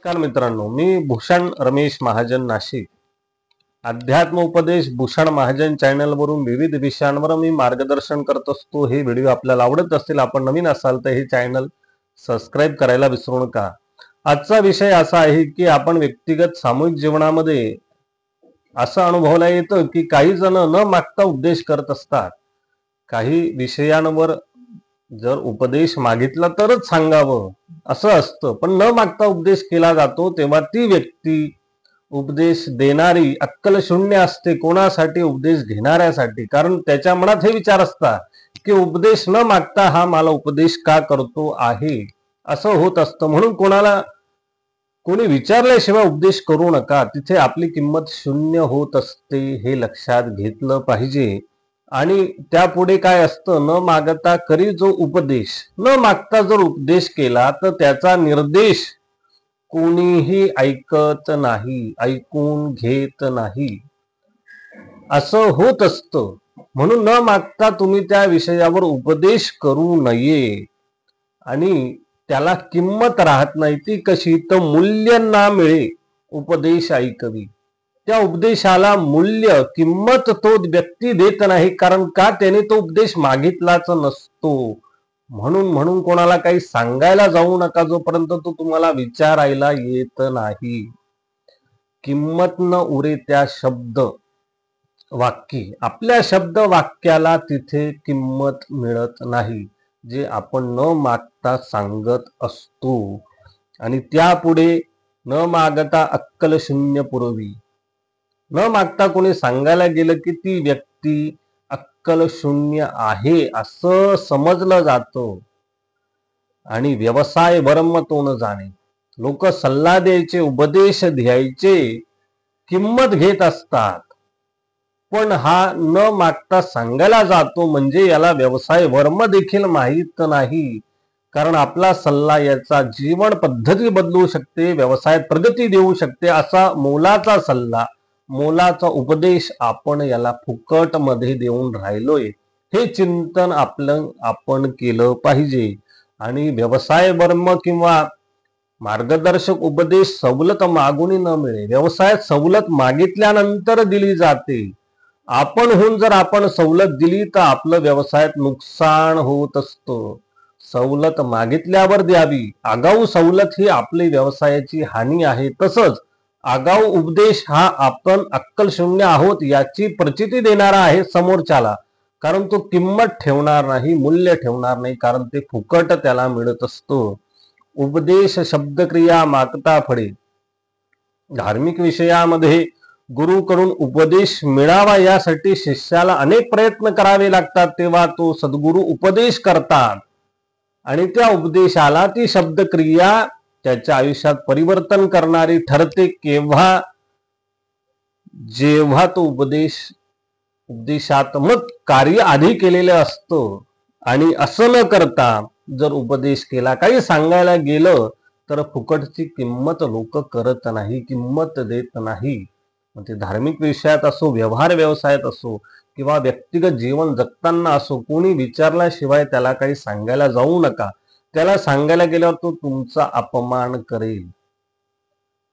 नमस्कार मित्रांनो, मी भूषण रमेश महाजन नाशिक. अध्यात्म उपदेश भूषण महाजन चॅनल वरून विविध विषयांवर मी मार्गदर्शन करत असतो. हे व्हिडिओ आपल्याला आवडत असतील, आपण नवीन असाल तर हे चॅनल सबस्क्राईब करायला विसरू नका. आजचा विषय असा आहे की आपण व्यक्तिगत सामूहिक जीवनामध्ये असं अनुभवला येतं की काही जण न मागता उपदेश करत असतात. काही विषयांवर जर उपदेश मागितला तरच सांगावं असं असतं, पण न मागता उपदेश केला जातो तेव्हा ती व्यक्ती उपदेश देणारी अक्कल शून्य असते. कोणासाठी? उपदेश घेणाऱ्यासाठी. कारण त्याच्या मनात हे विचार असतात की उपदेश न मागता हा मला उपदेश का करतो आहे, असं होत असतं. म्हणून कोणी विचारल्याशिवाय उपदेश करू नका. तिथे आपली किंमत शून्य होत असते, हे लक्षात घेतलं पाहिजे. आणि त्यापुढे काय असतं, न मागता करी जो उपदेश, न मागता जर उपदेश केला तर त्याचा निर्देश कोणीही ऐकत नाही, ऐकून घेत नाही, असं होत असतं. म्हणून न मागता तुम्ही त्या विषयावर उपदेश करू नये. आणि त्याला किंमत राहत नाही. ती कशी? तर मूल्य ना मिळे उपदेश ऐकवी. त्या उपदेशाला मूल्य, किंमत तो व्यक्ती देत नाही. कारण का? त्याने तो उपदेश मागितलाच नसतो. म्हणून कोणाला काही सांगायला जाऊ नका जोपर्यंत तो तुम्हाला विचारायला येत नाही. किंमत न उरे त्या शब्द वाक्य. आपल्या शब्द वाक्याला तिथे किंमत मिळत नाही, जे आपण न मागता सांगत असतो. आणि त्यापुढे न मागता अक्कल शून्य पुरवी. न मागता कोणी सांगायला गेलं की ती व्यक्ती अक्कल शून्य आहे असं समजलं जातं. आणि व्यवसाय वर्म तो न जाणे. लोक सल्ला द्यायचे, उपदेश द्यायचे, किंमत घेत असतात, पण हा न मागता सांगायला जातो म्हणजे याला व्यवसाय वर्म देखील माहीत नाही. कारण आपला सल्ला याचा जीवन पद्धती बदलू शकते, व्यवसायात प्रगती देऊ शकते. असा मोलाचा सल्ला, मोलाचा उपदेश आपण याला फुकट मध्ये देऊन राहिलोय, हे चिंतन आपण केलं पाहिजे. आणि व्यवसाय वर्म किंवा मार्गदर्शक उपदेश सवलत मागून न मिळे. व्यवसायात सवलत मागितल्यानंतर दिली जाते. जर आपण सवलत दिली तर आपलं व्यवसायात नुकसान होत असतं. सवलत मागितल्यावर द्यावी. आगाऊ सवलत ही आपली व्यवसायाची हानी आहे. तसंच आगाऊ उपदेश हा आपण अक्कल शून्य आहोत याची प्रचिती देणारा आहे समोरच्याला. कारण तो किंमत ठेवणार नाही, मूल्य ठेवणार नाही, कारण ते फुकट त्याला मिळत असतं. उपदेश शब्दक्रिया मागता फळे. धार्मिक विषयामध्ये गुरुकडून उपदेश मिळावा यासाठी शिष्याला अनेक प्रयत्न करावे लागतात. तेव्हा तो सद्गुरू उपदेश करतात आणि त्या उपदेशाला ती शब्दक्रिया त्याच्या आयुष्यात परिवर्तन करणारी ठरते. जेव्हा तो उपदेशात्मक कार्य आधी केलेलं असतं. आणि असं न करता जर उपदेश केला, काही सांगायला गेलं तर फुकटची किंमत लोक करत नाही, किंमत देत नाही. ते धार्मिक विषयात असो, व्यवहार व्यवसायात असो, किंवा व्यक्तिगत जीवन जगताना असो, कोणी विचारल्याशिवाय त्याला काही सांगायला जाऊ नका. त्याला सांगायला गेल्यावर तो तुमचा अपमान करेल.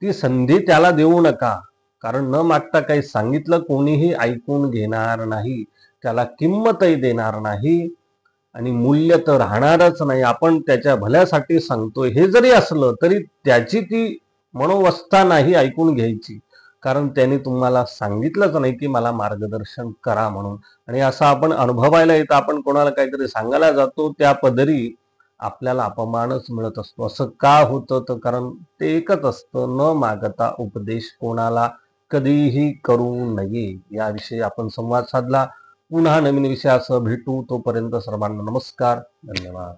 ती संधी त्याला देऊ नका. कारण न मागता काही सांगितलं कोणीही ऐकून घेणार नाही, त्याला किंमतही देणार नाही आणि मूल्य तर राहणारच नाही. आपण त्याच्या भल्यासाठी सांगतोय हे जरी असलं तरी त्याची ती मनोवस्था नाही ऐकून घ्यायची. कारण त्याने तुम्हाला सांगितलंच नाही की मला मार्गदर्शन करा म्हणून. आणि असं आपण अनुभवायला येतं, आपण कोणाला काहीतरी सांगायला जातो त्या पदरी आपल्याला अपमानच मिळत असतो. असं का होतं? तर कारण ते एकच असतं, न मागता उपदेश कोणाला कधीही करू नये. याविषयी आपण संवाद साधला. पुन्हा नवीन विषयासह भेटू. तोपर्यंत सर्वांना नमस्कार, धन्यवाद.